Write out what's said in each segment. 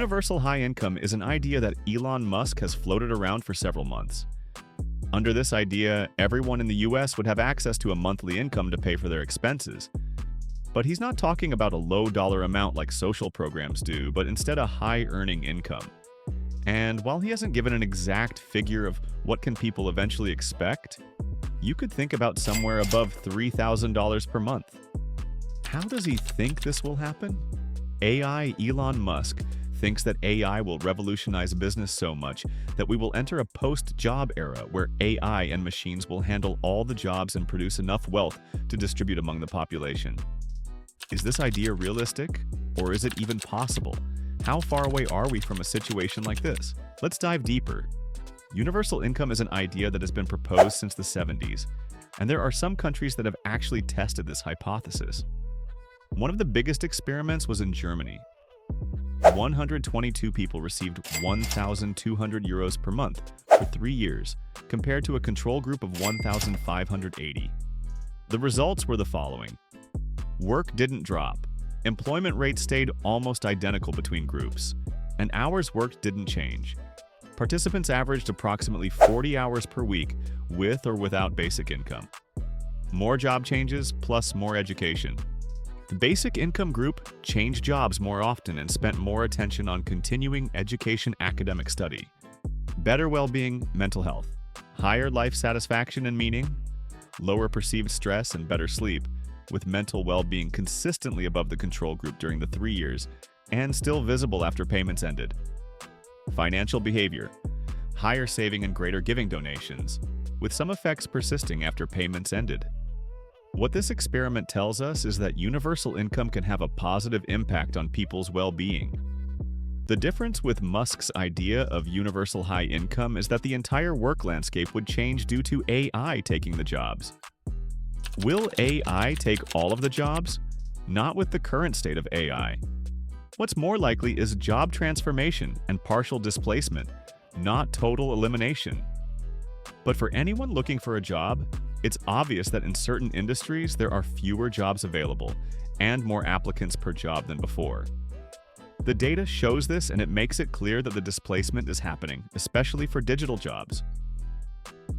Universal high income is an idea that Elon Musk has floated around for several months. Under this idea, everyone in the US would have access to a monthly income to pay for their expenses. But he's not talking about a low-dollar amount like social programs do, but instead a high-earning income. And while he hasn't given an exact figure of what can people eventually expect, you could think about somewhere above $3,000 per month. How does he think this will happen? Elon Musk thinks that AI will revolutionize business so much that we will enter a post-job era where AI and machines will handle all the jobs and produce enough wealth to distribute among the population. Is this idea realistic? Or is it even possible? How far away are we from a situation like this? Let's dive deeper. Universal income is an idea that has been proposed since the 70s, and there are some countries that have actually tested this hypothesis. One of the biggest experiments was in Germany. 122 people received 1,200 euros per month for 3 years, compared to a control group of 1,580. The results were the following. Work didn't drop. Employment rates stayed almost identical between groups, and hours worked didn't change. Participants averaged approximately 40 hours per week with or without basic income. More job changes plus more education. The basic income group changed jobs more often and spent more attention on continuing education academic study. Better well-being, mental health. Higher life satisfaction and meaning. Lower perceived stress and better sleep, with mental well-being consistently above the control group during the 3 years and still visible after payments ended. Financial behavior. Higher saving and greater giving donations, with some effects persisting after payments ended. What this experiment tells us is that universal income can have a positive impact on people's well-being. The difference with Musk's idea of universal high income is that the entire work landscape would change due to AI taking the jobs. Will AI take all of the jobs? Not with the current state of AI. What's more likely is job transformation and partial displacement, not total elimination. But for anyone looking for a job, it's obvious that in certain industries there are fewer jobs available and more applicants per job than before. The data shows this, and it makes it clear that the displacement is happening, especially for digital jobs.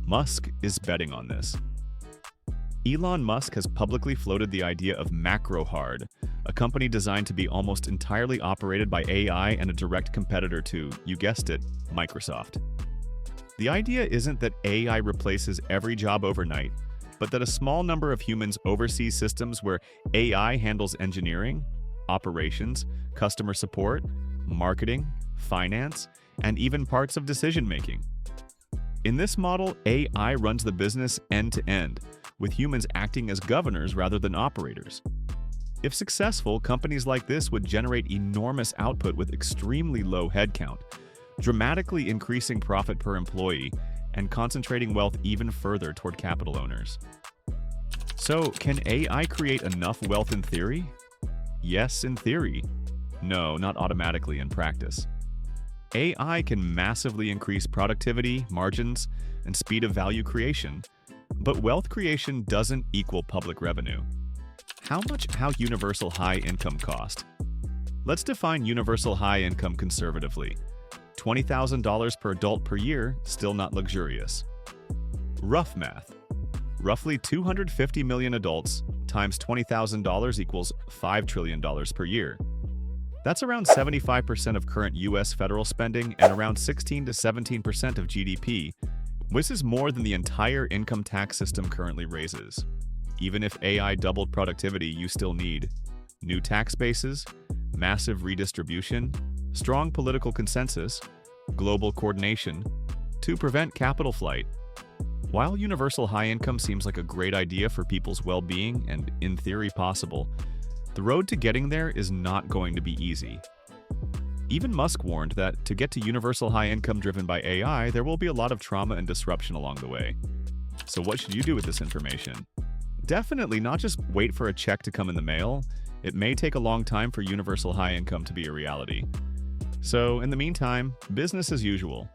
Musk is betting on this. Elon Musk has publicly floated the idea of MacroHard, a company designed to be almost entirely operated by AI and a direct competitor to, you guessed it, Microsoft. The idea isn't that AI replaces every job overnight, but that a small number of humans oversee systems where AI handles engineering, operations, customer support, marketing, finance, and even parts of decision-making. In this model, AI runs the business end-to-end, with humans acting as governors rather than operators. If successful, companies like this would generate enormous output with extremely low headcount, dramatically increasing profit per employee and concentrating wealth even further toward capital owners. So, can AI create enough wealth in theory? Yes, in theory. No, not automatically in practice. AI can massively increase productivity, margins, and speed of value creation, but wealth creation doesn't equal public revenue. How universal high income cost? Let's define universal high income conservatively. $20,000 per adult per year, still not luxurious. Rough math. Roughly 250 million adults times $20,000 equals $5 trillion per year. That's around 75% of current US federal spending and around 16 to 17% of GDP. This is more than the entire income tax system currently raises. Even if AI doubled productivity, you still need new tax bases, massive redistribution, strong political consensus, global coordination to prevent capital flight. While universal high income seems like a great idea for people's well-being and, in theory, possible, the road to getting there is not going to be easy. Even Musk warned that to get to universal high income driven by AI, there will be a lot of trauma and disruption along the way. So what should you do with this information? Definitely not just wait for a check to come in the mail. It may take a long time for universal high income to be a reality. So, in the meantime, business as usual.